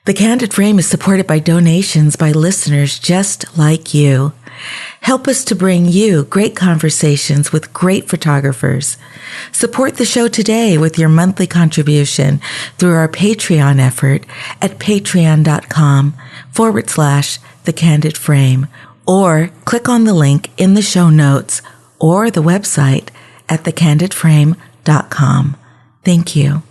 The Candid Frame is supported by donations by listeners just like you. Help us to bring you great conversations with great photographers. Support the show today with your monthly contribution through our Patreon effort at patreon.com/The Candid Frame, or click on the link in the show notes or the website at thecandidframe.com. Thank you.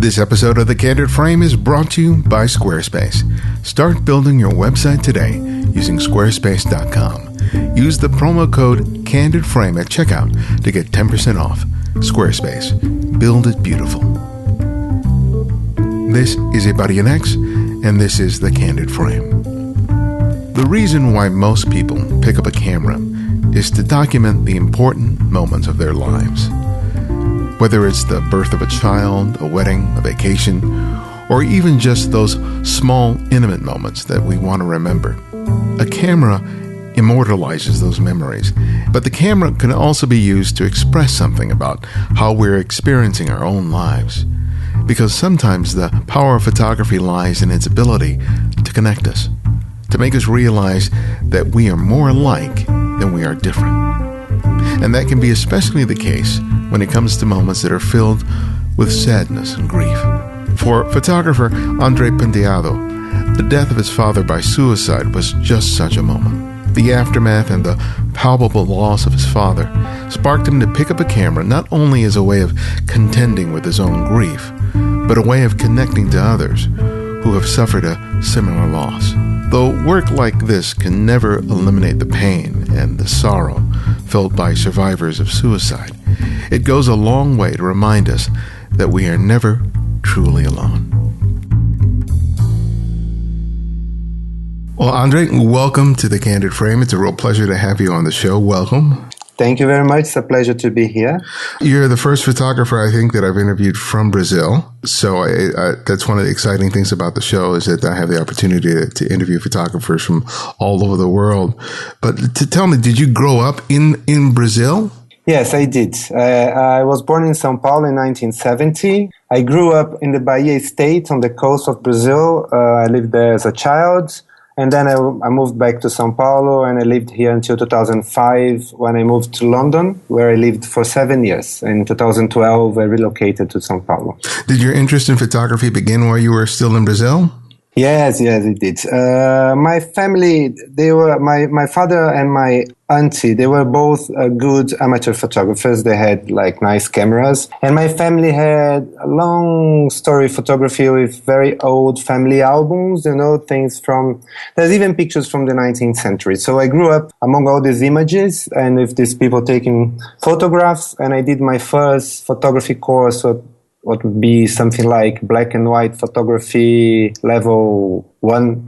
This episode of The Candid Frame is brought to you by Squarespace. Start building your website today using squarespace.com. Use the promo code CANDIDFRAME at checkout to get 10% off. Squarespace. Build it beautiful. This is Buddy and X, and this is The Candid Frame. The reason why most people pick up a camera is to document the important moments of their lives. Whether it's the birth of a child, a wedding, a vacation, or even just those small, intimate moments that we want to remember. A camera immortalizes those memories, but the camera can also be used to express something about how we're experiencing our own lives. Because sometimes the power of photography lies in its ability to connect us, to make us realize that we are more alike than we are different. And that can be especially the case when it comes to moments that are filled with sadness and grief. For photographer Andrea Penteado, the death of his father by suicide was just such a moment. The aftermath and the palpable loss of his father sparked him to pick up a camera not only as a way of contending with his own grief, but a way of connecting to others who have suffered a similar loss. Though work like this can never eliminate the pain and the sorrow felt by survivors of suicide, it goes a long way to remind us that we are never truly alone. Well, Andre, welcome to The Candid Frame. It's a real pleasure to have you on the show. Welcome. Thank you very much. It's a pleasure to be here. You're the first photographer, I think, that I've interviewed from Brazil. So that's one of the exciting things about the show is that I have the opportunity to interview photographers from all over the world. But to tell me, did you grow up in Brazil? Yes, I did. I was born in São Paulo in 1970. I grew up in the Bahia state on the coast of Brazil. I lived there as a child. And then I moved back to São Paulo, and I lived here until 2005 when I moved to London, where I lived for 7 years. In 2012, I relocated to São Paulo. Did your interest in photography begin while you were still in Brazil? Yes, it did. My family, my father and my auntie, they were both good amateur photographers. They had like nice cameras. And my family had a long story photography with very old family albums, things from, there's even pictures from the 19th century. So I grew up among all these images and with these people taking photographs. And I did my first photography course, what would be something like black and white photography level 1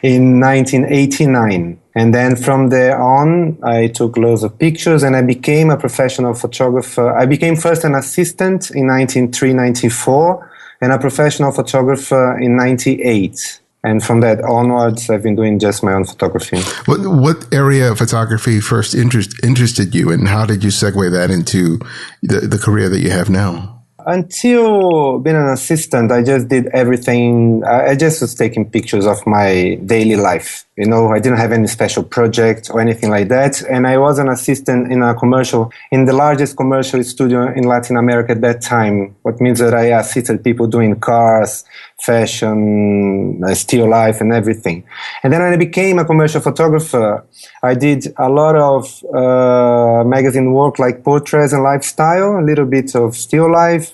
in 1989. And then from there on, I took loads of pictures and I became a professional photographer. I became first an assistant in 1993-94 and a professional photographer in 98. And from that onwards, I've been doing just my own photography. What area of photography first interested you, and how did you segue that into the career that you have now? Until being an assistant, I just did everything. I just was taking pictures of my daily life. I didn't have any special project or anything like that. And I was an assistant in in the largest commercial studio in Latin America at that time. What means that I assisted people doing cars, fashion, still life and everything. And then when I became a commercial photographer, I did a lot of magazine work like portraits and lifestyle, a little bit of still life.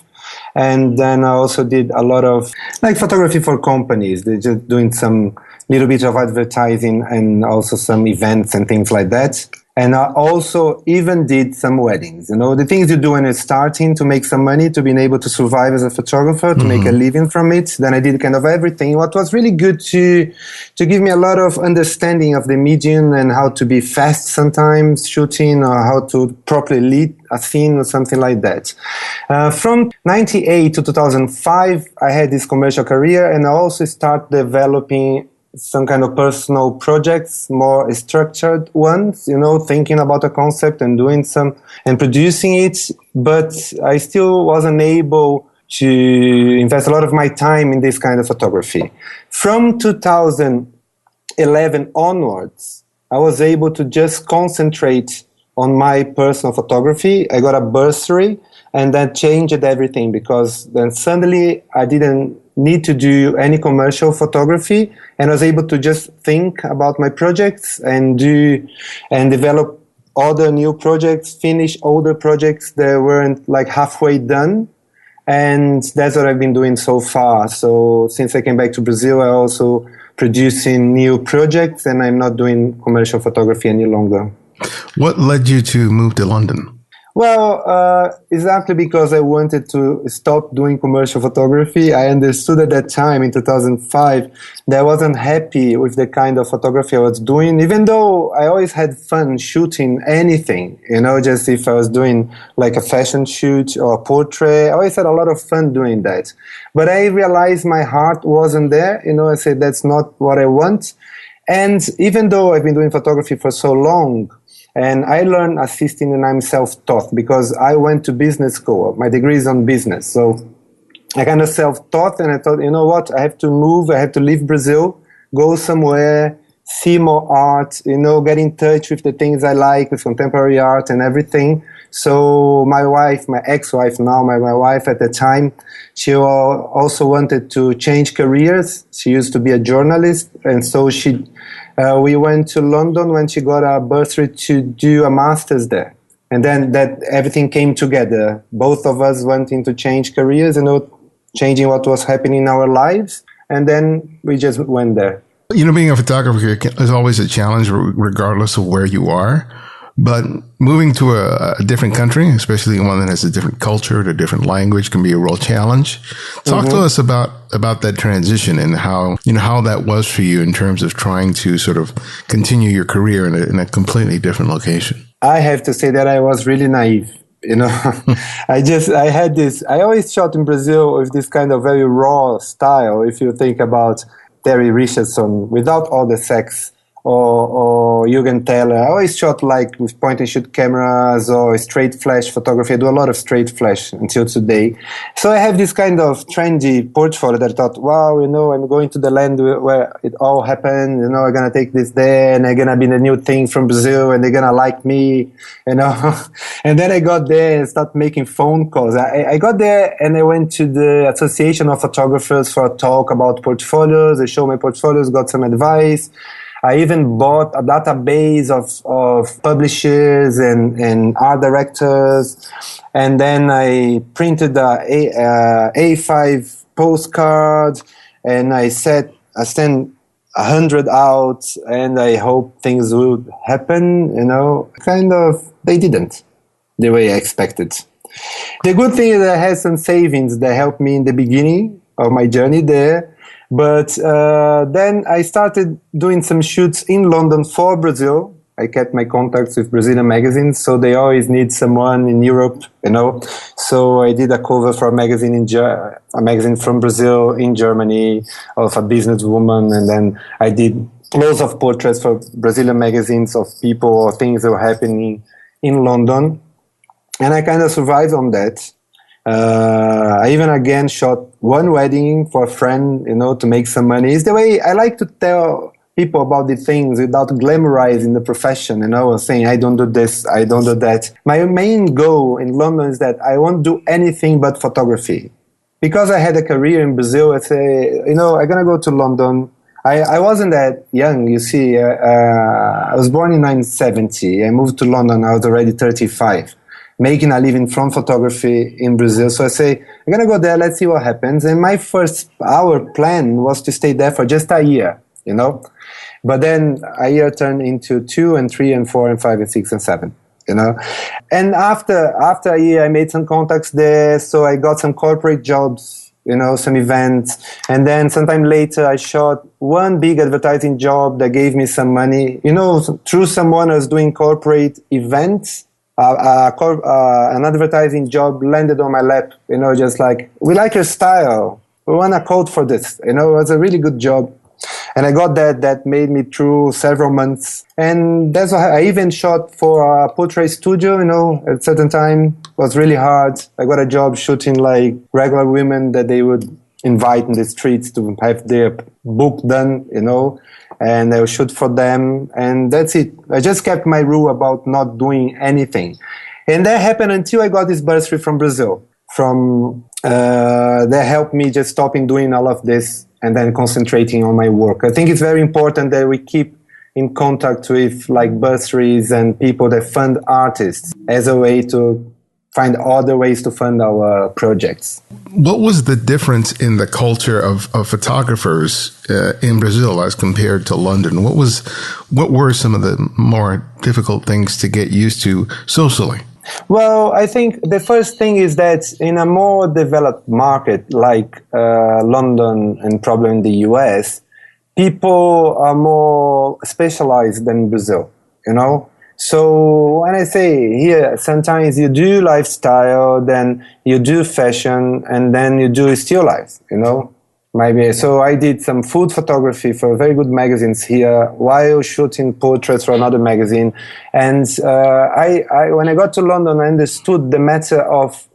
And then I also did a lot of like photography for companies. They're just doing some little bit of advertising and also some events and things like that. And I also even did some weddings. The things you do when you're starting to make some money, to being able to survive as a photographer, to make a living from it. Then I did kind of everything. What was really good to give me a lot of understanding of the medium and how to be fast sometimes shooting, or how to properly lead a scene or something like that. From 98 to 2005, I had this commercial career, and I also started developing some kind of personal projects, more structured ones, thinking about a concept and doing some and producing it. But I still wasn't able to invest a lot of my time in this kind of photography. From 2011 onwards, I was able to just concentrate on my personal photography. I got a bursary, and that changed everything, because then suddenly I didn't need to do any commercial photography, and I was able to just think about my projects and develop other new projects, finish older projects that weren't like halfway done. And that's what I've been doing so far. So since I came back to Brazil, I also producing new projects, and I'm not doing commercial photography any longer. What led you to move to London? Well, exactly because I wanted to stop doing commercial photography. I understood at that time in 2005 that I wasn't happy with the kind of photography I was doing, even though I always had fun shooting anything, just if I was doing like a fashion shoot or a portrait. I always had a lot of fun doing that. But I realized my heart wasn't there. I said, that's not what I want. And even though I've been doing photography for so long, and I learned assisting, and I'm self-taught because I went to business school. My degree is on business. So I kind of self-taught, and I thought, you know what? I have to move. I have to leave Brazil, go somewhere, see more art, get in touch with the things I like, with contemporary art and everything. So my wife, my ex-wife now, my wife at the time, she also wanted to change careers. She used to be a journalist, and so we went to London when she got a bursary to do a master's there. And then that everything came together. Both of us wanting to change careers, changing what was happening in our lives. And then we just went there. Being a photographer is always a challenge regardless of where you are. But moving to a different country, especially one that has a different culture, a different language, can be a real challenge. Talk to us about that transition and how that was for you in terms of trying to sort of continue your career in a completely different location. I have to say that I was really naive. I always shot in Brazil with this kind of very raw style. If you think about Terry Richardson, without all the sex, or Jürgen Teller. I always shot like with point and shoot cameras or straight flash photography. I do a lot of straight flash until today. So I have this kind of trendy portfolio that I thought, wow, I'm going to the land where it all happened. I'm going to take this there, and I'm going to be the new thing from Brazil, and they're going to like me, And then I got there and started making phone calls. I got there and I went to the Association of Photographers for a talk about portfolios. I showed my portfolios, got some advice. I even bought a database of publishers and art directors. And then I printed a A5 postcard, and I sent 100 out, and I hope things would happen, they didn't the way I expected. The good thing is that I had some savings that helped me in the beginning of my journey there. But then I started doing some shoots in London for Brazil. I kept my contacts with Brazilian magazines, so they always need someone in Europe, So I did a cover for a magazine from Brazil in Germany of a businesswoman, and then I did loads of portraits for Brazilian magazines of people or things that were happening in London, and I kind of survived on that. I even again shot one wedding for a friend, to make some money. It's the way I like to tell people about the things without glamorizing the profession, saying I don't do this, I don't do that. My main goal in London is that I won't do anything but photography. Because I had a career in Brazil, I say, I'm going to go to London. I wasn't that young, you see. I was born in 1970. I moved to London, I was already 35. Making a living from photography in Brazil. So I say, I'm going to go there, let's see what happens. And our plan was to stay there for just a year, But then a year turned into 2 and 3 and 4 and 5 and 6 and 7, And after a year, I made some contacts there. So I got some corporate jobs, some events. And then sometime later, I shot one big advertising job that gave me some money, through someone who was doing corporate events. An advertising job landed on my lap, just like, we like your style. We want a code for this. It was a really good job. And I got that made me through several months. And that's why I even shot for a portrait studio, at a certain time. It was really hard. I got a job shooting like regular women that they would invite in the streets to have their book done, and I would shoot for them. And that's it. I just kept my rule about not doing anything. And that happened until I got this bursary from Brazil. That helped me just stopping doing all of this and then concentrating on my work. I think it's very important that we keep in contact with like bursaries and people that fund artists as a way to find other ways to fund our projects. What was the difference in the culture of photographers in Brazil as compared to London? What were some of the more difficult things to get used to socially? Well, I think the first thing is that in a more developed market like London and probably in the US, people are more specialized than Brazil, So when I say here, sometimes you do lifestyle, then you do fashion, and then you do still life, Maybe. So I did some food photography for very good magazines here while shooting portraits for another magazine. And I when I got to London, I understood the matter of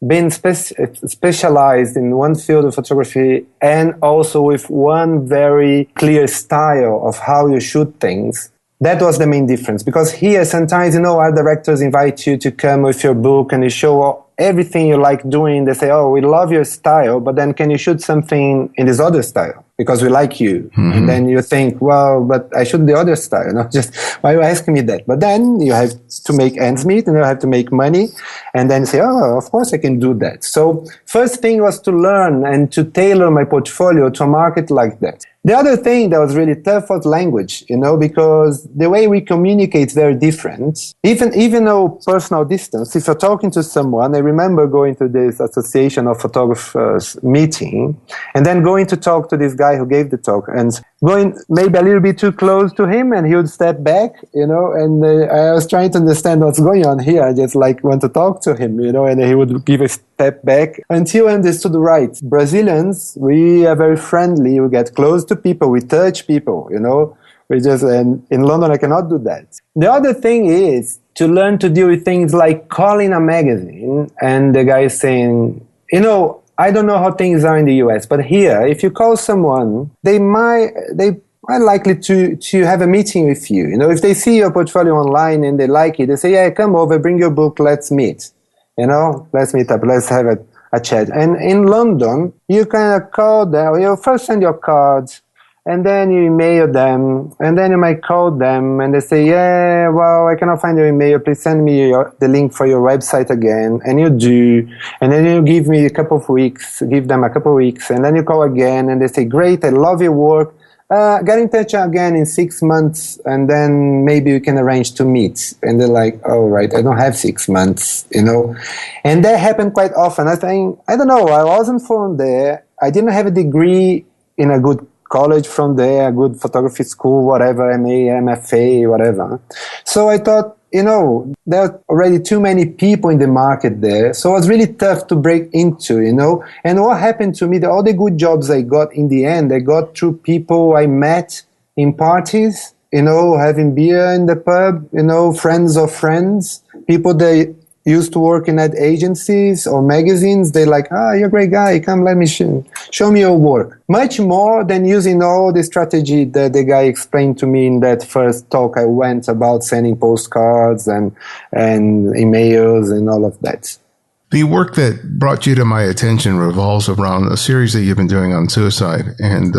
being specialized in one field of photography and also with one very clear style of how you shoot things. That was the main difference. Because here, sometimes, our directors invite you to come with your book and you show everything you like doing. They say, oh, we love your style, but then can you shoot something in this other style? Because we like you. Mm-hmm. And then you think, well, but I shoot the other style. Just, why are you asking me that? But then you have to make ends meet and you have to make money. And then say, oh, of course I can do that. So first thing was to learn and to tailor my portfolio to a market like that. The other thing that was really tough was language, because the way we communicate is very different. Even though personal distance, if you're talking to someone, I remember going to this Association of Photographers meeting and then going to talk to this guy who gave the talk and going maybe a little bit too close to him and he would step back, and I was trying to understand what's going on here. I just want to talk to him, and he would give a step back until I understood right. Brazilians, we are very friendly. We get close to people. We touch people, and in London, I cannot do that. The other thing is to learn to deal with things like calling a magazine and the guy saying, I don't know how things are in the US, but here, if you call someone, they are likely to have a meeting with you. If they see your portfolio online and they like it, they say, yeah, come over, bring your book, let's meet. Let's meet up, let's have a chat. And in London, you kind of call them, you first send your cards, and then you email them, and then you might call them, and they say, yeah, well, I cannot find your email, please send me the link for your website again, and you do, and then you give them a couple of weeks, and then you call again, and they say, great, I love your work, get in touch again in 6 months, and then maybe we can arrange to meet. And they're like, oh, right, I don't have 6 months, And that happened quite often. I think, I don't know, I wasn't from there. I didn't have a degree in a good college from there, a good photography school, whatever, MA, MFA, whatever. So I thought, there are already too many people in the market there. So it was really tough to break into, And what happened to me, all the good jobs I got in the end, I got through people I met in parties, having beer in the pub, friends of friends, people that used to work in ad agencies or magazines. They're like, you're a great guy. Come, let me show me your work. Much more than using all the strategy that the guy explained to me in that first talk I went about sending postcards and emails and all of that. The work that brought you to my attention revolves around a series that you've been doing on suicide. And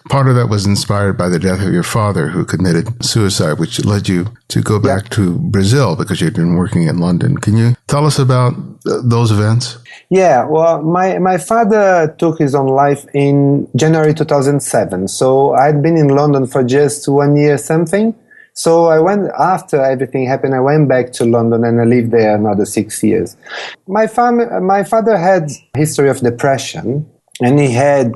part of that was inspired by the death of your father, who committed suicide, which led you to go back to Brazil because you'd been working in London. Can you tell us about those events? Yeah, well, my father took his own life in January 2007. So I'd been in London for just 1 year something. So after everything happened, I went back to London and I lived there another 6 years. My father had a history of depression, and he had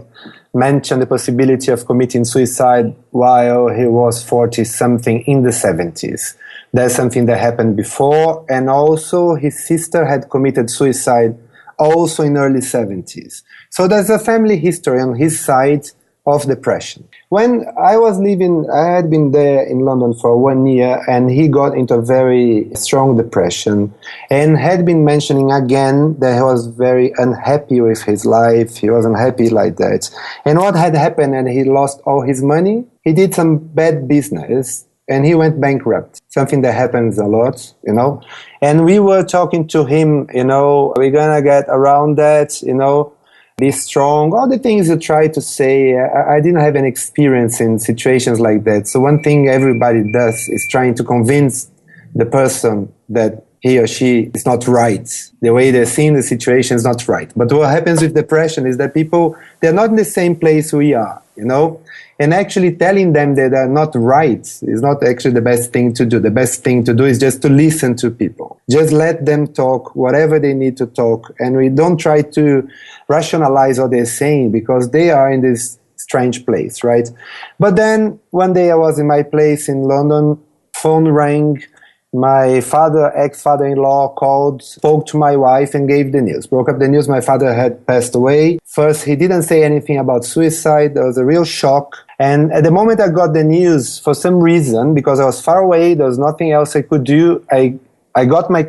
mentioned the possibility of committing suicide while he was 40-something in the 70s. That's something that happened before, and also his sister had committed suicide also in early 70s. So there's a family history on his side of depression. When I had been there in London for 1 year, and he got into a very strong depression and had been mentioning again that he was very unhappy with his life. He was unhappy like that. And what had happened, and he lost all his money. He did some bad business and he went bankrupt. Something that happens a lot, And we were talking to him, we're gonna get around that, be strong, all the things you try to say. I didn't have any experience in situations like that. So one thing everybody does is trying to convince the person that he or she is not right. The way they're seeing the situation is not right. But what happens with depression is that people, they're not in the same place we are, And actually telling them that they're not right is not actually the best thing to do. The best thing to do is just to listen to people. Just let them talk whatever they need to talk. And we don't try to rationalize what they're saying because they are in this strange place, right? But then one day I was in my place in London, phone rang. My ex-father-in-law called, spoke to my wife and gave the news. Broke up the news. My father had passed away. First, he didn't say anything about suicide. There was a real shock. And at the moment I got the news, for some reason, because I was far away, there was nothing else I could do, I got my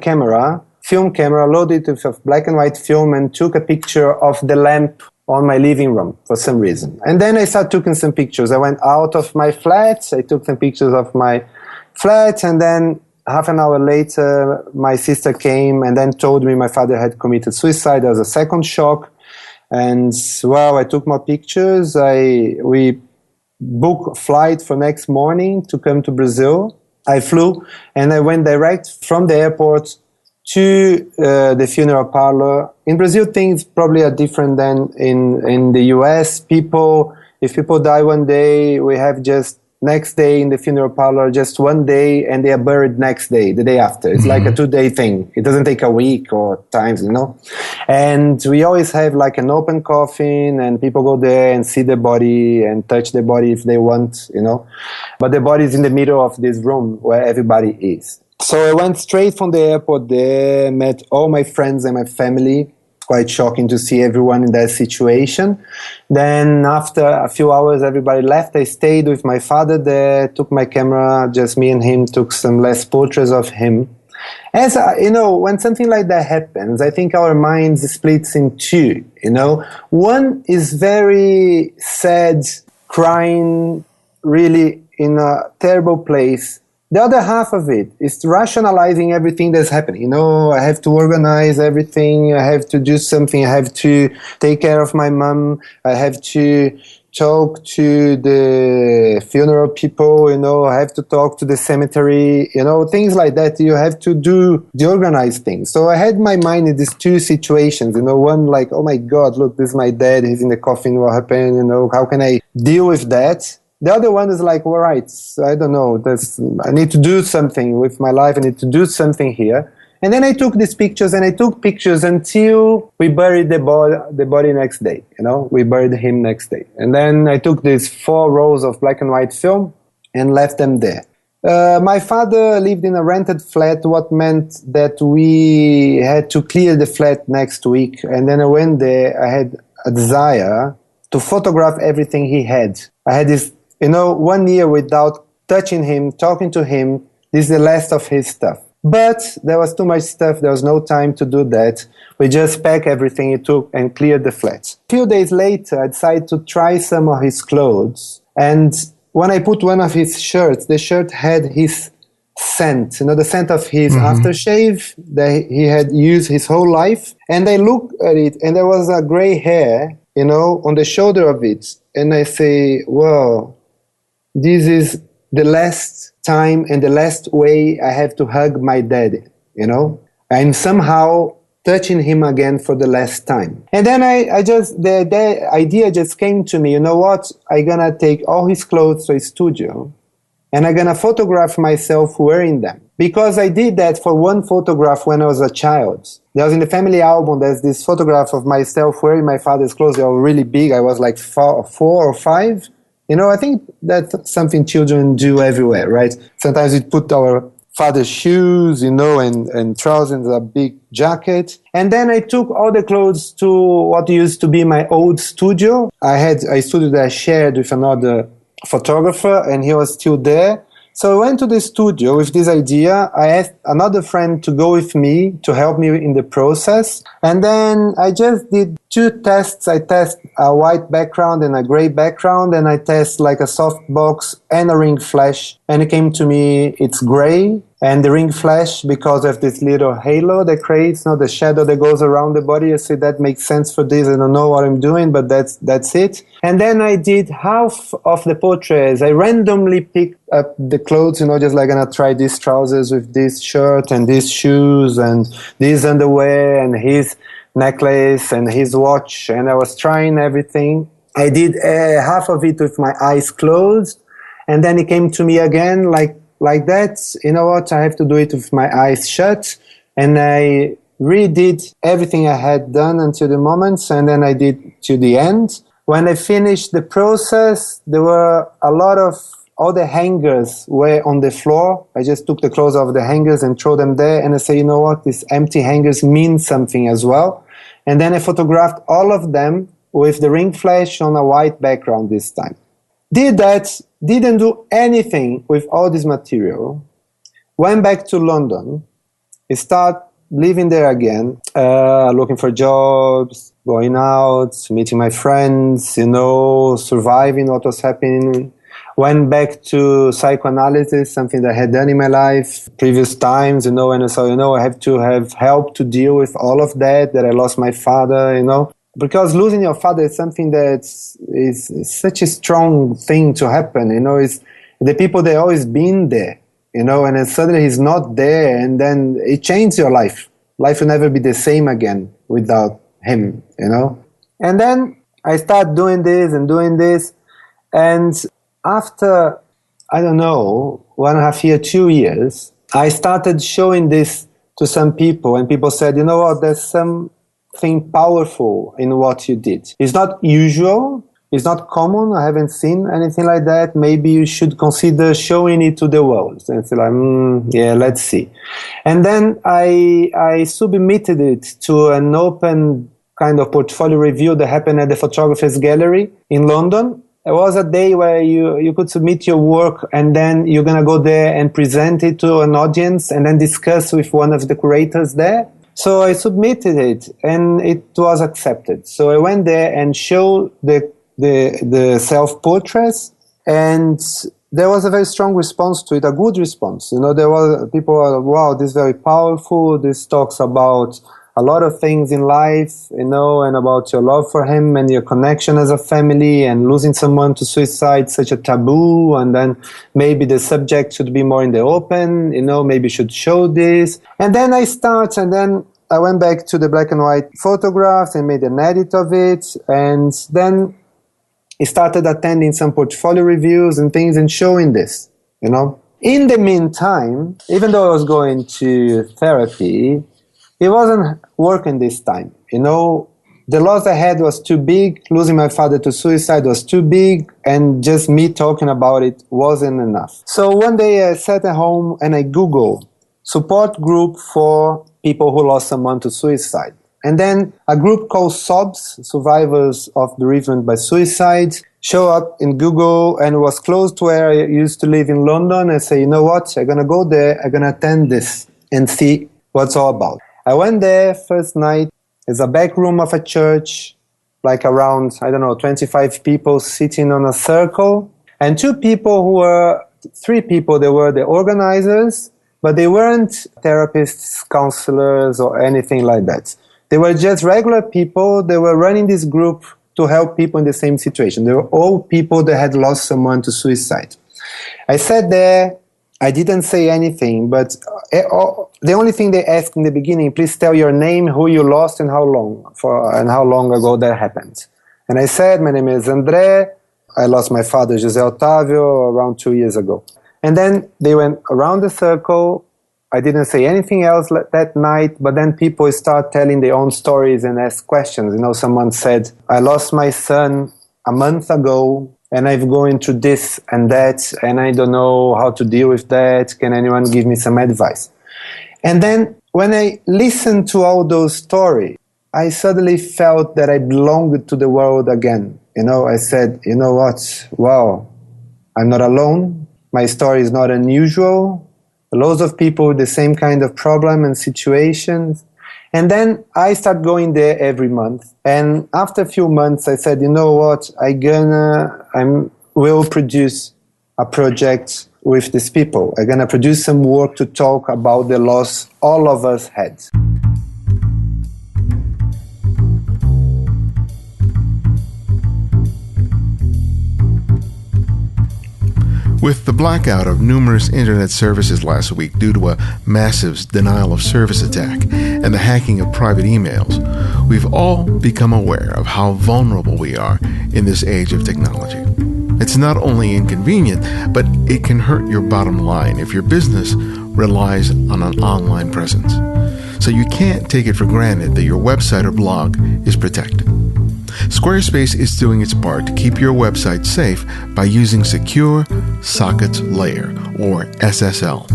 film camera, loaded it with black and white film and took a picture of the lamp on my living room for some reason. And then I started taking some pictures. I went out of my flat. I took some pictures of my flat, and then half an hour later, my sister came and then told me my father had committed suicide. There was a second shock. And, I took more pictures. We booked a flight for next morning to come to Brazil. I flew and I went direct from the airport to the funeral parlor. In Brazil, things probably are different than in the US. If people die one day, we have just next day in the funeral parlor, just 1 day, and they are buried next day, the day after. It's like a 2-day thing. It doesn't take a week or times, And we always have like an open coffin, and people go there and see the body and touch the body if they want, But the body is in the middle of this room where everybody is. So I went straight from the airport there, met all my friends and my family. Quite shocking to see everyone in that situation. Then after a few hours, everybody left. I stayed with my father there, took my camera, just me and him, took some last portraits of him. As when something like that happens, I think our minds splits in two, One is very sad, crying, really in a terrible place. The other half of it is rationalizing everything that's happening. I have to organize everything. I have to do something. I have to take care of my mom. I have to talk to the funeral people. I have to talk to the cemetery. Things like that. You have to do the organized things. So I had my mind in these two situations. One like, oh my God, look, this is my dad. He's in the coffin. What happened? How can I deal with that? The other one is like, all right, I don't know, I need to do something with my life. I need to do something here. And then I took these pictures, and I took pictures until we buried the body next day. We buried him next day. And then I took these 4 rolls of black and white film and left them there. My father lived in a rented flat, what meant that we had to clear the flat next week. And then I went there. I had a desire to photograph everything he had. I had this 1 year without touching him, talking to him. This is the last of his stuff. But there was too much stuff. There was no time to do that. We just packed everything he took and cleared the flat. A few days later, I decided to try some of his clothes. And when I put one of his shirts, the shirt had his scent, the scent of his aftershave that he had used his whole life. And I looked at it, and there was a gray hair, on the shoulder of it. And I say, wow, this is the last time and the last way I have to hug my dad, I'm somehow touching him again for the last time. And then the idea just came to me, what? I'm going to take all his clothes to a studio, and I'm going to photograph myself wearing them. Because I did that for one photograph when I was a child. There was in the family album, there's this photograph of myself wearing my father's clothes. They were really big. I was like 4 or 5. I think that's something children do everywhere, right? Sometimes we put our father's shoes, and trousers and a big jacket. And then I took all the clothes to what used to be my old studio. I studio that I shared with another photographer, and he was still there. So I went to the studio with this idea. I asked another friend to go with me to help me in the process. And then I just did 2 tests. I test a white background and a gray background, and I test like a softbox and a ring flash. And it came to me, it's gray. And the ring flash, because of this little halo that creates, the shadow that goes around the body. I say that makes sense for this. I don't know what I'm doing, but that's it. And then I did half of the portraits. I randomly picked up the clothes, just like gonna try these trousers with this shirt and these shoes and this underwear and his necklace and his watch. And I was trying everything. I did half of it with my eyes closed. And then it came to me again like that, you know what, I have to do it with my eyes shut. And I redid everything I had done until the moments, and then I did to the end. When I finished the process, there were all the hangers were on the floor. I just took the clothes off the hangers and threw them there, and I say, you know what, these empty hangers mean something as well. And then I photographed all of them with the ring flash on a white background this time. Did that, didn't do anything with all this material, went back to London, start living there again, looking for jobs, going out, meeting my friends, surviving what was happening. Went back to psychoanalysis, something that I had done in my life previous times, and I saw, I have to have help to deal with all of that I lost my father, Because losing your father is something that is such a strong thing to happen, It's the people that always been there, and then suddenly he's not there, and then it changes your life. Life will never be the same again without him, And then I start doing this, and after, I don't know, 1.5 years, 2 years, I started showing this to some people, and people said, you know what, there's something powerful in what you did. It's not usual, it's not common, I haven't seen anything like that. Maybe you should consider showing it to the world. And it's like, yeah, let's see. And then I submitted it to an open kind of portfolio review that happened at the Photographers Gallery in London. It was a day where you could submit your work, and then you're going to go there and present it to an audience and then discuss with one of the curators there. So I submitted it, and it was accepted. So I went there and showed the self-portraits, and there was a very strong response to it, a good response. There was people were, wow, this is very powerful. This talks about a lot of things in life, and about your love for him and your connection as a family, and losing someone to suicide, such a taboo, and then maybe the subject should be more in the open, maybe should show this. And then I went back to the black and white photographs and made an edit of it, and then I started attending some portfolio reviews and things and showing this, In the meantime, even though I was going to therapy, it wasn't working this time, The loss I had was too big. Losing my father to suicide was too big, and just me talking about it wasn't enough. So one day I sat at home and I Googled support group for people who lost someone to suicide. And then a group called SOBS, Survivors of Bereavement by Suicide, show up in Google, and it was close to where I used to live in London. I say, you know what, I'm going to go there, I'm going to attend this and see what's all about. I went there first night. It's a back room of a church, like around, 25 people sitting on a circle. And three people, they were the organizers, but they weren't therapists, counselors, or anything like that. They were just regular people. They were running this group to help people in the same situation. They were all people that had lost someone to suicide. I sat there. I didn't say anything, but the only thing they asked in the beginning, please tell your name, who you lost, and how long ago that happened. And I said, my name is Andrea. I lost my father, José Otávio, around 2 years ago. And then they went around the circle. I didn't say anything else that night, but then people start telling their own stories and ask questions. Someone said, I lost my son a month ago, and I've gone through this and that, and I don't know how to deal with that. Can anyone give me some advice? And then when I listened to all those stories, I suddenly felt that I belonged to the world again. I said, you know what? Wow, I'm not alone. My story is not unusual. Loads of people with the same kind of problem and situations. And then I start going there every month. And after a few months, I said, you know what? I will produce a project with these people. I'm going to produce some work to talk about the loss all of us had. With the blackout of numerous internet services last week due to a massive denial of service attack and the hacking of private emails, we've all become aware of how vulnerable we are in this age of technology. It's not only inconvenient, but it can hurt your bottom line if your business relies on an online presence. So you can't take it for granted that your website or blog is protected. Squarespace is doing its part to keep your website safe by using Secure Sockets Layer, or SSL,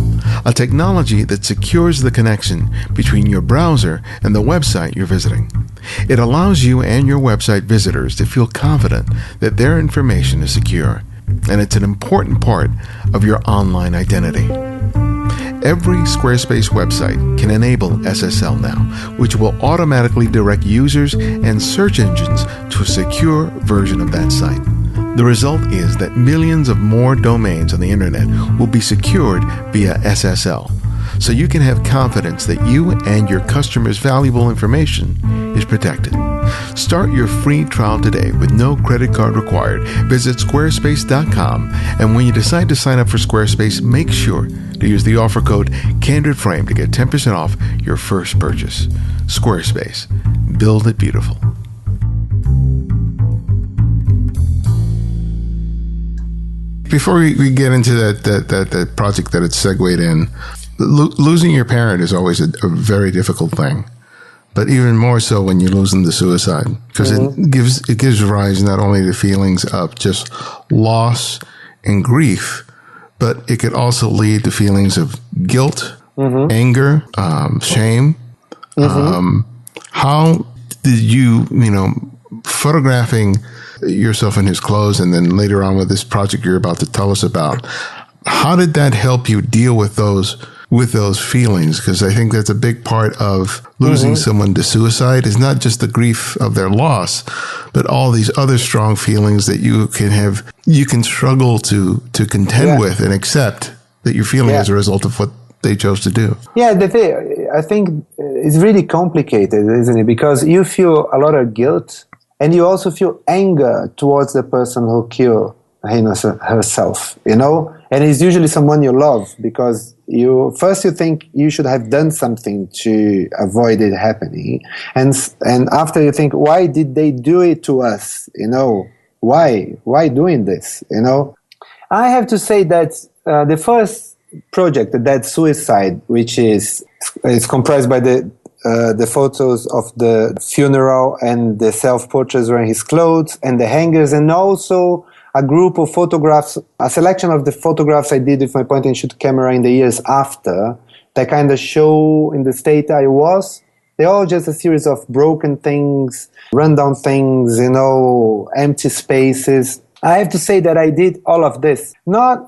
a technology that secures the connection between your browser and the website you're visiting. It allows you and your website visitors to feel confident that their information is secure, and it's an important part of your online identity. Every Squarespace website can enable SSL now, which will automatically direct users and search engines to a secure version of that site. The result is that millions of more domains on the internet will be secured via SSL, so you can have confidence that you and your customers' valuable information is protected. Start your free trial today with no credit card required. Visit squarespace.com, and when you decide to sign up for Squarespace, make sure to use the offer code CandidFrame to get 10% off your first purchase. Squarespace. Build it beautiful. Before we get into that project that it's segued in, losing your parent is always a very difficult thing. But even more so when you lose them to suicide, because it gives rise not only to feelings of just loss and grief, but it could also lead to feelings of guilt, anger, shame. How did you, photographing yourself in his clothes, and then later on with this project you're about to tell us about, how did that help you deal with those feelings? Because I think that's a big part of losing someone to suicide is not just the grief of their loss, but all these other strong feelings that you can struggle to contend with and accept that you're feeling as a result of what they chose to do. Yeah, I think it's really complicated, isn't it? Because you feel a lot of guilt, and you also feel anger towards the person who killed herself, and it's usually someone you love, because you think you should have done something to avoid it happening, and after you think, why did they do it to us? Why doing this? I have to say that the first project, the Dead Suicide, which is comprised by the photos of the funeral and the self-portraits wearing his clothes and the hangers, and also a group of photographs, a selection of the photographs I did with my point-and-shoot camera in the years after, that kind of show in the state I was. They're all just a series of broken things, rundown things, empty spaces. I have to say that I did all of this, not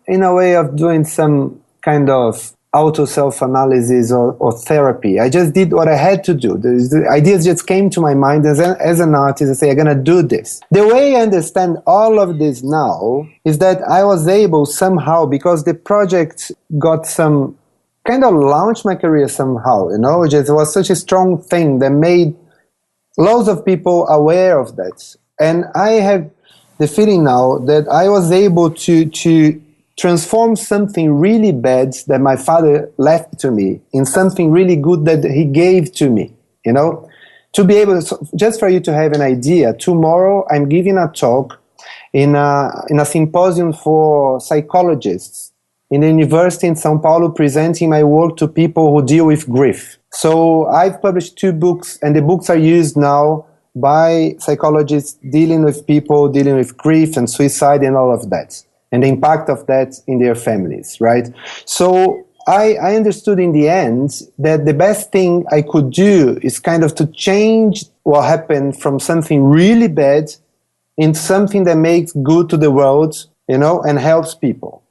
in a way of doing some kind of auto self-analysis or therapy. I just did what I had to do. The ideas just came to my mind as an artist. I say, I'm going to do this. The way I understand all of this now is that I was able somehow, because the project got some kind of launched my career somehow, it just was such a strong thing that made lots of people aware of that. And I have the feeling now that I was able to transform something really bad that my father left to me in something really good that he gave to me, to be able to, just for you to have an idea, tomorrow I'm giving a talk in a symposium for psychologists in the university in São Paulo, presenting my work to people who deal with grief. So I've published 2 books, and the books are used now by psychologists dealing with people, dealing with grief and suicide and all of that, and the impact of that in their families, right? So I understood in the end that the best thing I could do is kind of to change what happened from something really bad into something that makes good to the world, you know, and helps people.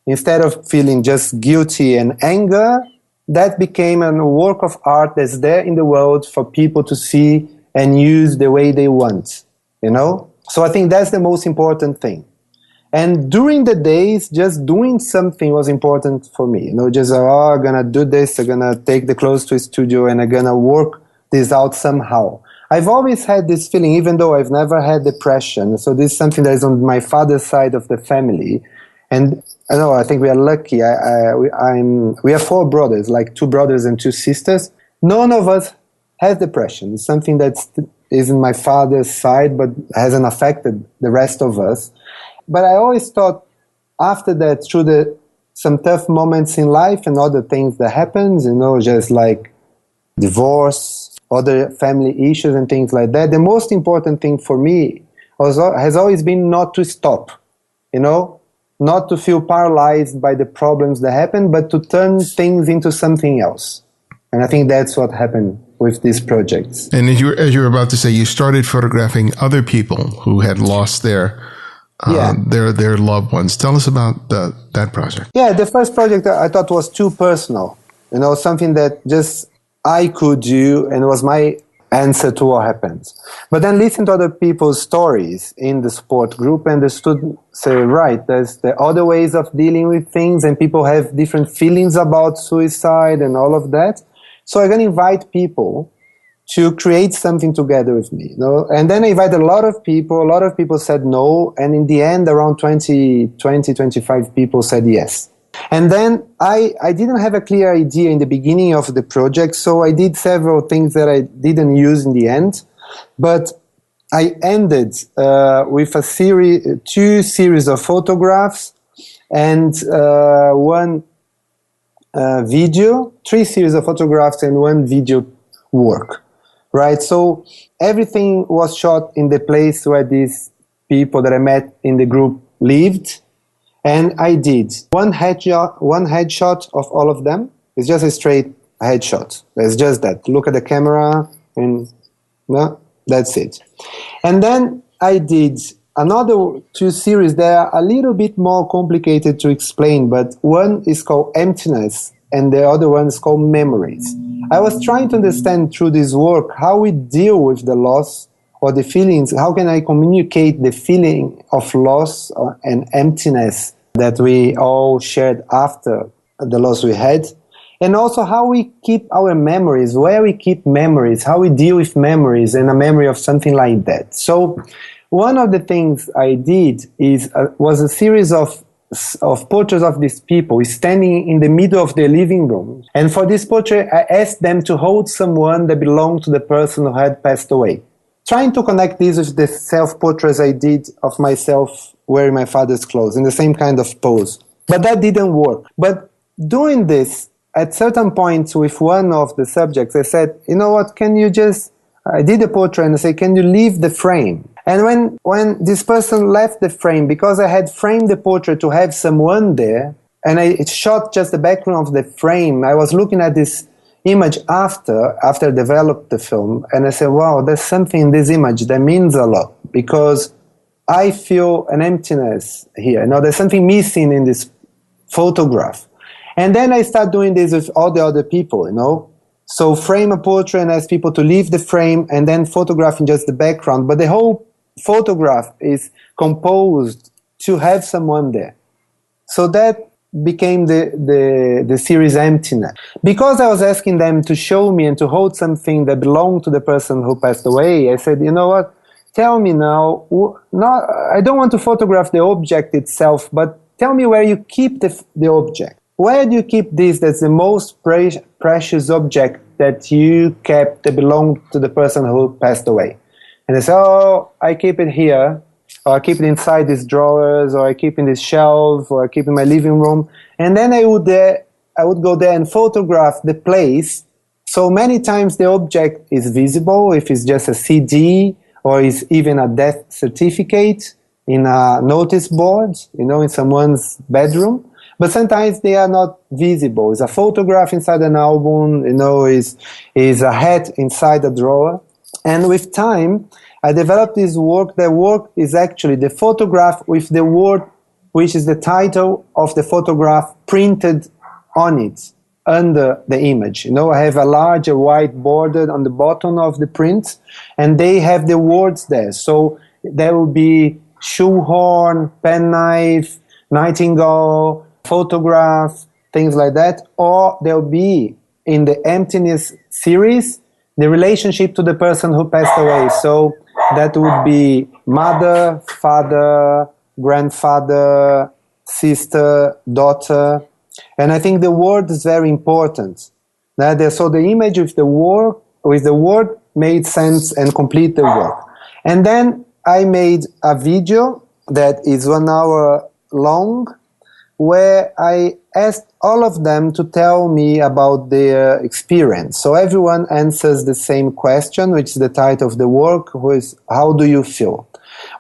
Instead of feeling just guilty and anger, that became a work of art that's there in the world for people to see and use the way they want, you know? So I think that's the most important thing. And during the days, just doing something was important for me. You know, just, I'm going to do this, I'm going to take the clothes to a studio and I'm going to work this out somehow. I've always had this feeling, even though I've never had depression. So this is something that is on my father's side of the family. And I think we are lucky. We have 4 brothers, like 2 brothers and 2 sisters. None of us has depression. It's something that is in my father's side, but hasn't affected the rest of us. But I always thought after that, through some tough moments in life and other things that happens, you know, just like divorce, other family issues and things like that, the most important thing for me has always been not to stop, you know, not to feel paralyzed by the problems that happen, but to turn things into something else. And I think that's what happened with these projects. And as you were about to say, you started photographing other people who had lost their loved ones. Tell us about that project. Yeah, the first project I thought was too personal. You know, something that just I could do and was my answer to what happened. But then listen to other people's stories in the support group and understood, say, right, there's the other ways of dealing with things and people have different feelings about suicide and all of that. So I'm going to invite people to create something together with me, you know? And then I invited a lot of people said no, and in the end, around 25 people said yes. And then I didn't have a clear idea in the beginning of the project, so I did several things that I didn't use in the end, but I ended with 2 series of photographs and 1 video, 3 series of photographs and 1 video work. Right, so everything was shot in the place where these people that I met in the group lived, and I did one headshot of all of them. It's just a straight headshot. It's just that. Look at the camera, and no, that's it. And then I did another 2 series that are a little bit more complicated to explain, but one is called Emptiness, and the other one is called Memories. I was trying to understand through this work how we deal with the loss or the feelings. How can I communicate the feeling of loss and emptiness that we all shared after the loss we had? And also how we keep our memories, where we keep memories, how we deal with memories and a memory of something like that. So one of the things I did was a series of portraits of these people standing in the middle of their living room. And for this portrait, I asked them to hold someone that belonged to the person who had passed away. Trying to connect this with the self-portraits I did of myself wearing my father's clothes in the same kind of pose. But that didn't work. But doing this, at certain points with one of the subjects, I said, you know what, I did a portrait and I said, can you leave the frame? And when this person left the frame, because I had framed the portrait to have someone there, and I shot just the background of the frame, I was looking at this image after I developed the film, and I said, wow, there's something in this image that means a lot, because I feel an emptiness here. You know, there's something missing in this photograph. And then I start doing this with all the other people, you know. So frame a portrait and ask people to leave the frame and then photographing just the background. But the whole photograph is composed to have someone there. So that became the series Emptiness. Because I was asking them to show me and to hold something that belonged to the person who passed away, I said, you know what, tell me now, I don't want to photograph the object itself, but tell me where you keep the object. Where do you keep this that's the most precious object that you kept that belonged to the person who passed away? And I said, oh, I keep it here, or I keep it inside these drawers, or I keep it in this shelf, or I keep it in my living room. And then I would go there and photograph the place So many times the object is visible if it's just a CD or is even a death certificate in a notice board, in someone's bedroom. But sometimes they are not visible. It's a photograph inside an album, is a hat inside a drawer. And with time, I developed this work. The work is actually the photograph with the word, which is the title of the photograph printed on it, under the image. I have a larger white border on the bottom of the print, and they have the words there. So there will be shoehorn, penknife, nightingale, photograph, things like that. Or there'll be, in the emptiness series, the relationship to the person who passed away. So that would be mother, father, grandfather, sister, daughter. And I think the word is very important. So the image with the word made sense and complete the work. And then I made a video that is 1 hour long, where I asked all of them to tell me about their experience. So everyone answers the same question, which is the title of the work, which is, how do you feel?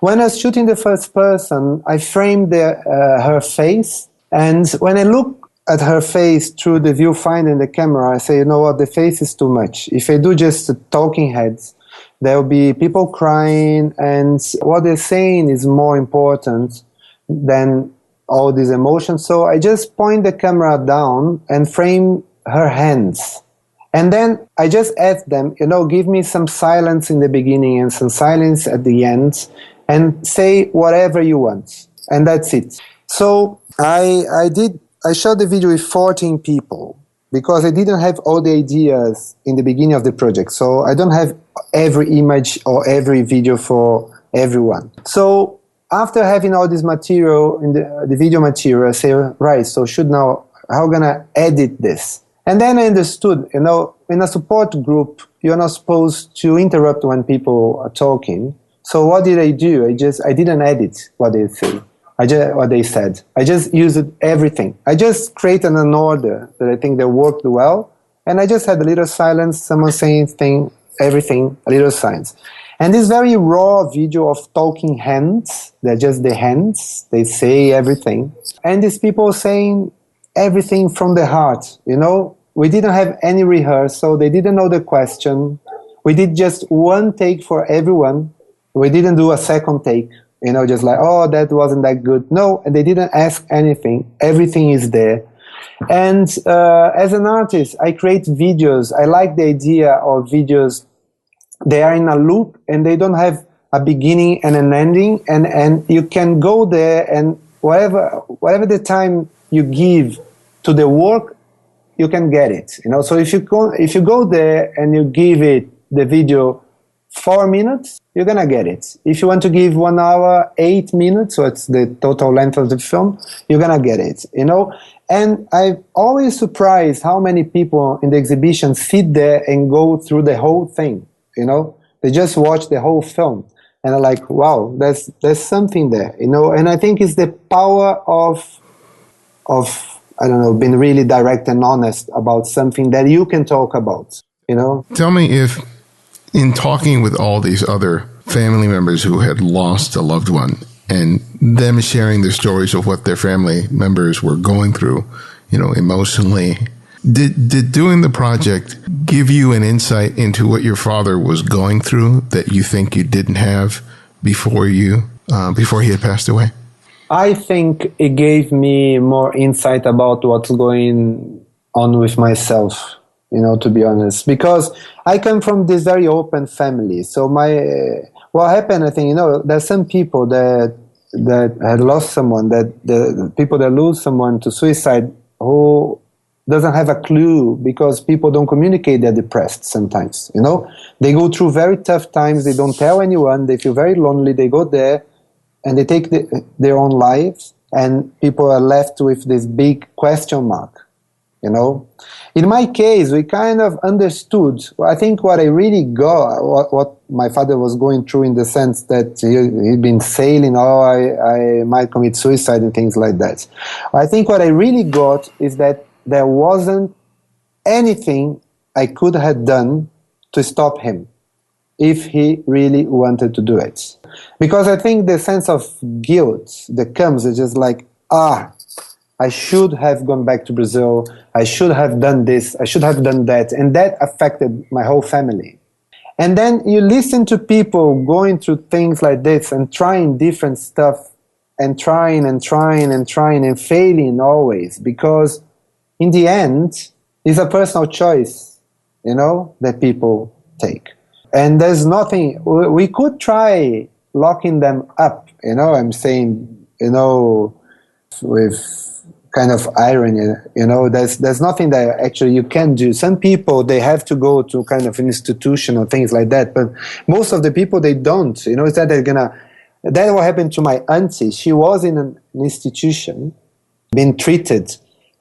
When I was shooting the first person, I framed her face, and when I look at her face through the viewfinder in the camera, I say, the face is too much. If I do just talking heads, there will be people crying, and what they're saying is more important than all these emotions. So I just point the camera down and frame her hands. And then I just ask them, give me some silence in the beginning and some silence at the end, and say whatever you want. And that's it. So I shot the video with 14 people because I didn't have all the ideas in the beginning of the project. So I don't have every image or every video for everyone. So after having all this material, in the video material, I say, right, so how gonna edit this? And then I understood, in a support group, you're not supposed to interrupt when people are talking. So what did I do? I didn't edit what they say. What they said. I just used everything. I just created an order that I think that worked well. And I just had a little silence, someone saying everything, a little silence. And this very raw video of talking hands, they're just the hands, they say everything. And these people saying everything from the heart, We didn't have any rehearsal, they didn't know the question. We did just one take for everyone. We didn't do a second take, just like, that wasn't that good. No, and they didn't ask anything. Everything is there. And as an artist, I create videos. I like the idea of videos. They are in a loop and they don't have a beginning and an ending, and you can go there, and whatever the time you give to the work, you can get it. So if you go there and you give it the video 4 minutes, you're gonna get it. If you want to give 1 hour, 8 minutes, so it's the total length of the film, you're gonna get it. And I'm always surprised how many people in the exhibition sit there and go through the whole thing. They just watch the whole film and are like, wow, there's something there, and I think it's the power of I don't know, being really direct and honest about something that you can talk about, Tell me if, in talking with all these other family members who had lost a loved one and them sharing their stories of what their family members were going through, emotionally, Did doing the project give you an insight into what your father was going through that you think you didn't have before he had passed away? I think it gave me more insight about what's going on with myself, to be honest, because I come from this very open family. So what happened, I think, there's some people that had lost someone, that the people that lose someone to suicide who doesn't have a clue, because people don't communicate they're depressed sometimes, They go through very tough times, they don't tell anyone, they feel very lonely, they go there and they take their own lives, and people are left with this big question mark, In my case, we kind of understood, I think what I really got, what my father was going through, in the sense that he'd been sailing, I might commit suicide and things like that. I think what I really got is that there wasn't anything I could have done to stop him if he really wanted to do it. Because I think the sense of guilt that comes is just like, I should have gone back to Brazil. I should have done this. I should have done that. And that affected my whole family. And then you listen to people going through things like this and trying different stuff and trying and failing always, because in the end, it's a personal choice, that people take. And there's nothing, we could try locking them up, I'm saying, with kind of irony, there's nothing that actually you can do. Some people, they have to go to kind of an institution or things like that, but most of the people, they don't, it's that that's what happened to my auntie. She was in an institution, being treated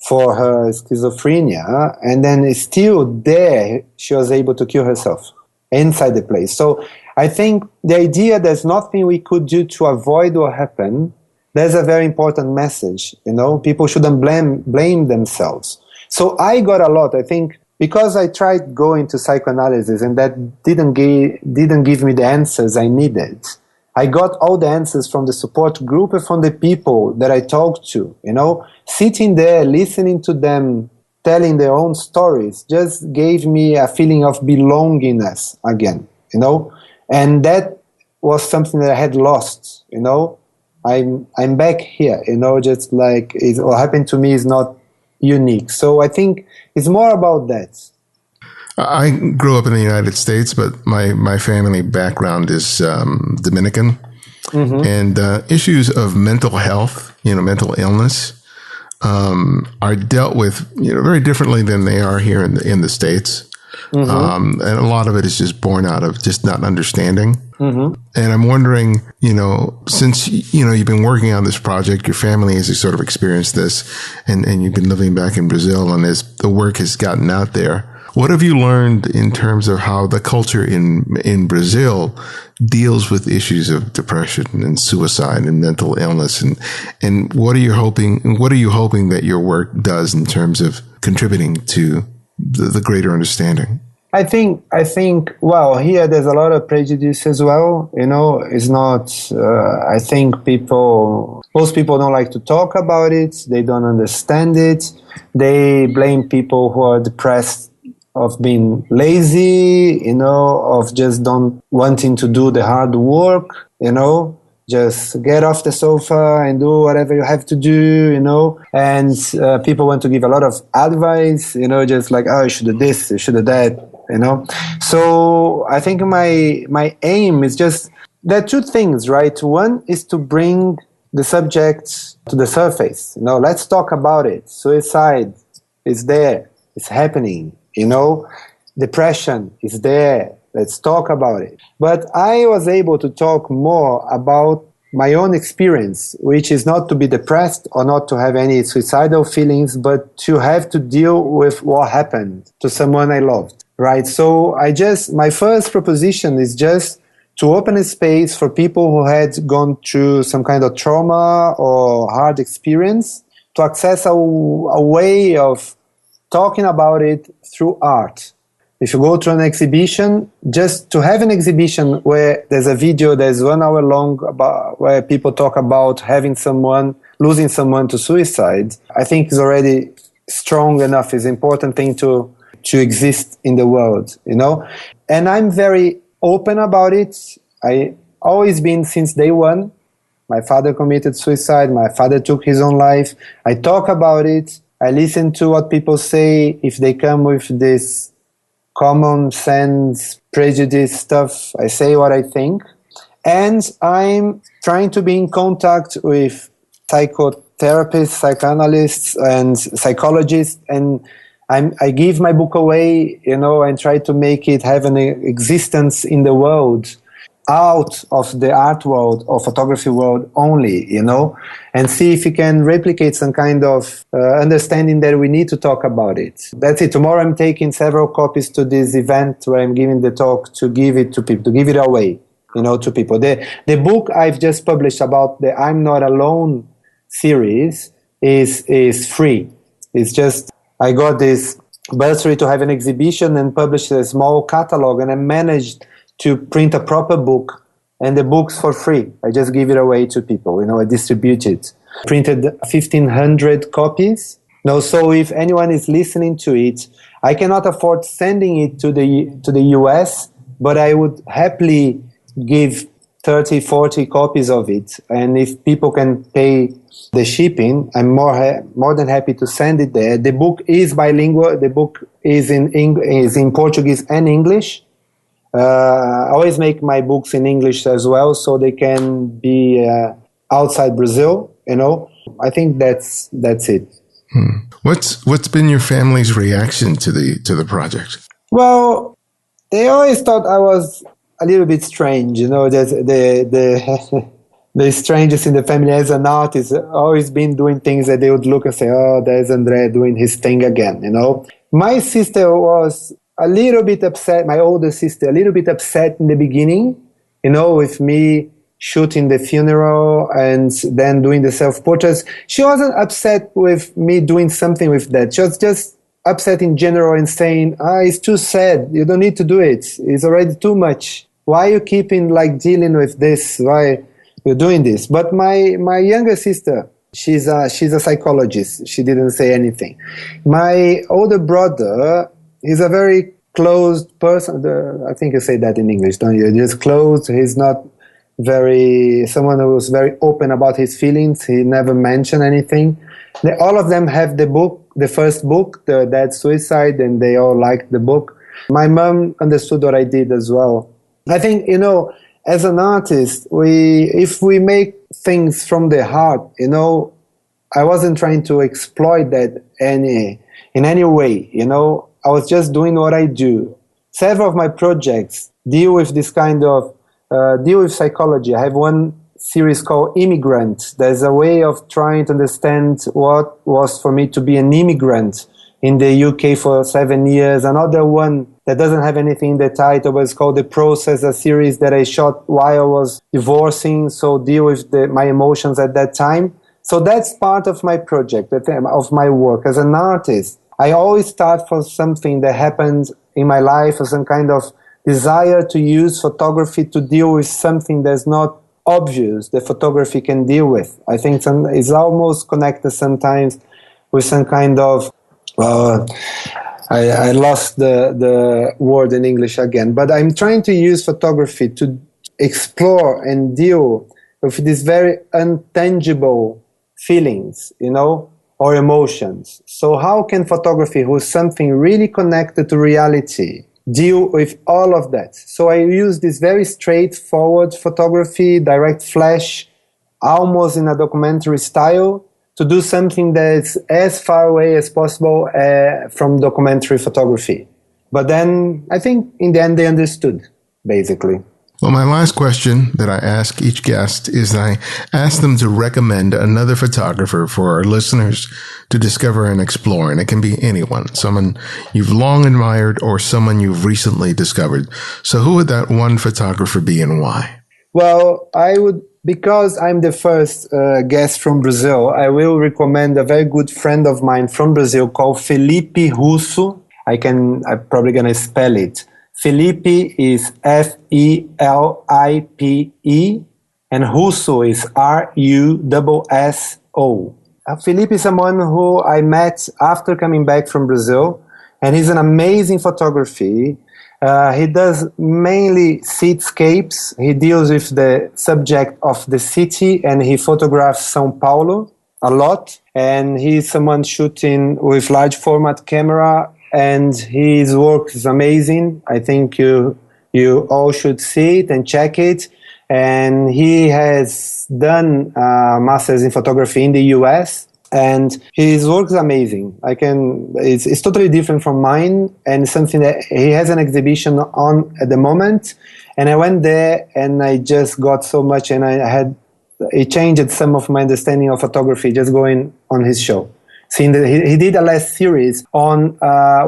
for her schizophrenia, and then still there, she was able to kill herself inside the place. So I think the idea there's nothing we could do to avoid what happened, there's a very important message, people shouldn't blame themselves. So I got a lot, I think, because I tried going to psychoanalysis and that didn't give me the answers I needed. I got all the answers from the support group and from the people that I talked to, sitting there, listening to them, telling their own stories, just gave me a feeling of belongingness again, and that was something that I had lost, I'm back here, just like what happened to me is not unique. So I think it's more about that. I grew up in the United States, but my family background is Dominican, and issues of mental health, mental illness, are dealt with, very differently than they are here in the States. And a lot of it is just born out of just not understanding. And I'm wondering, since, you've been working on this project, your family has sort of experienced this, and you've been living back in Brazil, and as the work has gotten out there, what have you learned in terms of how the culture in Brazil deals with issues of depression and suicide and mental illness, and what are you hoping that your work does in terms of contributing to the greater understanding? I think, well, here there's a lot of prejudice as well. It's not, I think most people don't like to talk about it. They don't understand it. They blame people who are depressed of being lazy, of just don't wanting to do the hard work, just get off the sofa and do whatever you have to do, and people want to give a lot of advice, just like, you should do this, you should do that, So I think my aim is just, there are two things, right? One is to bring the subject to the surface. Let's talk about it. Suicide is there, it's happening, depression is there. Let's talk about it. But I was able to talk more about my own experience, which is not to be depressed or not to have any suicidal feelings, but to have to deal with what happened to someone I loved, right? So my first proposition is just to open a space for people who had gone through some kind of trauma or hard experience to access a way of talking about it through art. If you go to an exhibition, just to have an exhibition where there's a video that's 1 hour long where people talk about losing someone to suicide, I think is already strong enough. It's an important thing to exist in the world, And I'm very open about it. I always been since day one. My father committed suicide. My father took his own life. I talk about it. I listen to what people say. If they come with this common sense, prejudice stuff, I say what I think. And I'm trying to be in contact with psychotherapists, psychoanalysts, and psychologists, and I give my book away, and try to make it have an existence in the world, out of the art world or photography world only, and see if we can replicate some kind of understanding that we need to talk about it. That's it. Tomorrow I'm taking several copies to this event where I'm giving the talk to give it to people, to give it away, to people. The book I've just published about the I'm Not Alone series is free. It's just, I got this bursary to have an exhibition and published a small catalog, and I managed to print a proper book, and the book's for free. I just give it away to people, I distribute it. Printed 1,500 copies. Now, so if anyone is listening to it, I cannot afford sending it to the US, but I would happily give 30, 40 copies of it. And if people can pay the shipping, I'm more than happy to send it there. The book is bilingual. The book is in Portuguese and English. I always make my books in English as well, so they can be outside Brazil. I think that's it. What's been your family's reaction to the project? Well, they always thought I was a little bit strange. The strangest in the family as an artist, always been doing things that they would look and say, "Oh, there's Andrea doing his thing again." My sister was a little bit upset. My older sister, a little bit upset in the beginning, with me shooting the funeral and then doing the self-portraits. She wasn't upset with me doing something with that. She was just upset in general and saying, it's too sad. You don't need to do it. It's already too much. Why are you keeping dealing with this? Why you're doing this? But my younger sister, she's a psychologist. She didn't say anything. My older brother is a very closed person. I think you say that in English, don't you? Just closed. He's not someone who was very open about his feelings. He never mentioned anything. All of them have the book, the first book, The Dad's Suicide, and they all liked the book. My mom understood what I did as well. I think, as an artist, if we make things from the heart, I wasn't trying to exploit that in any way, I was just doing what I do. Several of my projects deal with this kind of deal with psychology. I have one series called Immigrant. There's a way of trying to understand what was for me to be an immigrant in the UK for 7 years. Another one that doesn't have anything in the title, but it's called The Process, a series that I shot while I was divorcing, so deal with my emotions at that time. So that's part of my project, of my work. As an artist, I always start from something that happened in my life, or some kind of desire to use photography to deal with something that's not obvious that photography can deal with. I think it's almost connected sometimes with some kind of, I lost the word in English again, but I'm trying to use photography to explore and deal with these very intangible feelings, or emotions. So how can photography, who's something really connected to reality, deal with all of that? So I use this very straightforward photography, direct flash, almost in a documentary style, to do something that's as far away as possible from documentary photography. But then I think in the end they understood, basically. Well, my last question that I ask each guest is I ask them to recommend another photographer for our listeners to discover and explore. And it can be anyone, someone you've long admired or someone you've recently discovered. So who would that one photographer be and why? Well, because I'm the first guest from Brazil, I will recommend a very good friend of mine from Brazil called Felipe Russo. I'm probably going to spell it. Felipe is Felipe, and Russo is Russo. Felipe is someone who I met after coming back from Brazil, and he's an amazing photography. He does mainly cityscapes. He deals with the subject of the city, and he photographs São Paulo a lot. And he's someone shooting with large format camera, and his work is amazing. I think you all should see it and check it. And he has done masters in photography in the US, and his work is amazing. It's totally different from mine, and something that he has an exhibition on at the moment. And I went there, and I just got so much, and it changed some of my understanding of photography just going on his show. He did a last series on,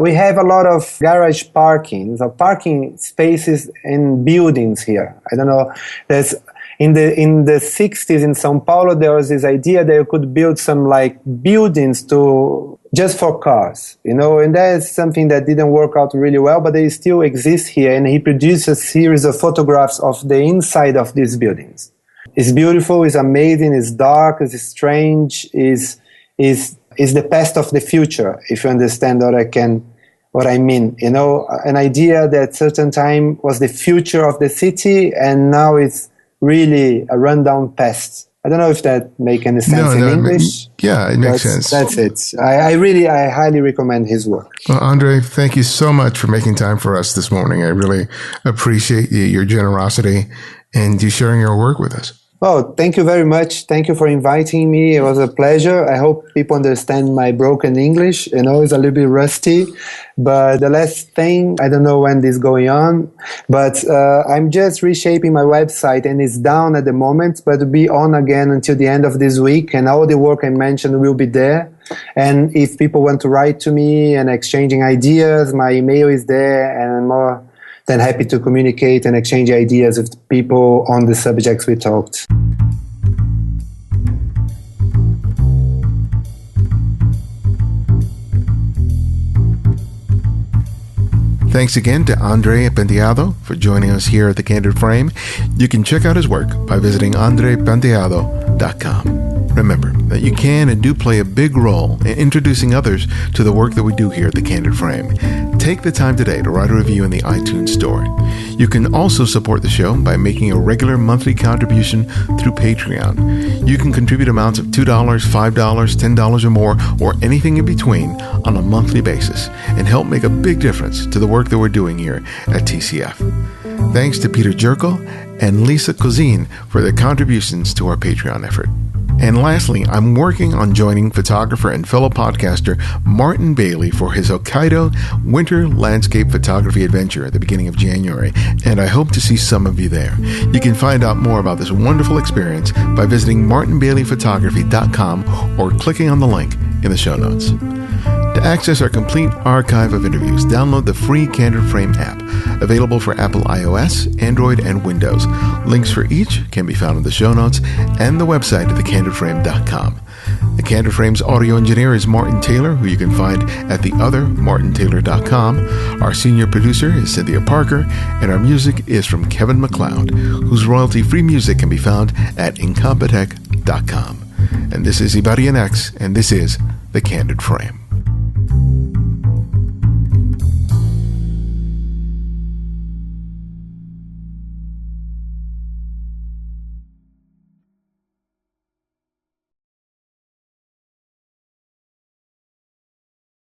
we have a lot of garage parking spaces in buildings here. I don't know, in the 60s in São Paulo, there was this idea that you could build some like buildings just for cars, and that is something that didn't work out really well, but they still exist here. And he produced a series of photographs of the inside of these buildings. It's beautiful, it's amazing, it's dark, it's strange, is the past of the future, if you understand what I mean. An idea that certain time was the future of the city, and now it's really a rundown past. I don't know if that makes any sense in English. Yeah, it makes sense. That's it. I highly recommend his work. Well, Andre, thank you so much for making time for us this morning. I really appreciate your generosity and you sharing your work with us. Oh, thank you very much. Thank you for inviting me. It was a pleasure. I hope people understand my broken English. It's a little bit rusty. But the last thing, I don't know when this is going on, but I'm just reshaping my website, and it's down at the moment, but it'll be on again until the end of this week, and all the work I mentioned will be there. And if people want to write to me and exchanging ideas, my email is there, and I'm more than happy to communicate and exchange ideas with people on the subjects we talked. Thanks again to Andrea Penteado for joining us here at The Candid Frame. You can check out his work by visiting andrepenteado.com. Remember that you can and do play a big role in introducing others to the work that we do here at The Candid Frame. Take the time today to write a review in the iTunes Store. You can also support the show by making a regular monthly contribution through Patreon. You can contribute amounts of $2, $5, $10 or more, or anything in between on a monthly basis and help make a big difference to the work that we're doing here at TCF. Thanks to Peter Jerkel and Lisa Cozine for their contributions to our Patreon effort. And lastly, I'm working on joining photographer and fellow podcaster Martin Bailey for his Hokkaido winter landscape photography adventure at the beginning of January, and I hope to see some of you there. You can find out more about this wonderful experience by visiting martinbaileyphotography.com or clicking on the link in the show notes. To access our complete archive of interviews, download the free Candid Frame app, available for Apple iOS, Android, and Windows. Links for each can be found in the show notes and the website at thecandidframe.com. The Candid Frame's audio engineer is Martin Taylor, who you can find at theothermartintaylor.com. Our senior producer is Cynthia Parker, and our music is from Kevin MacLeod, whose royalty-free music can be found at incompetech.com. And this is Ibarian X, and this is The Candid Frame.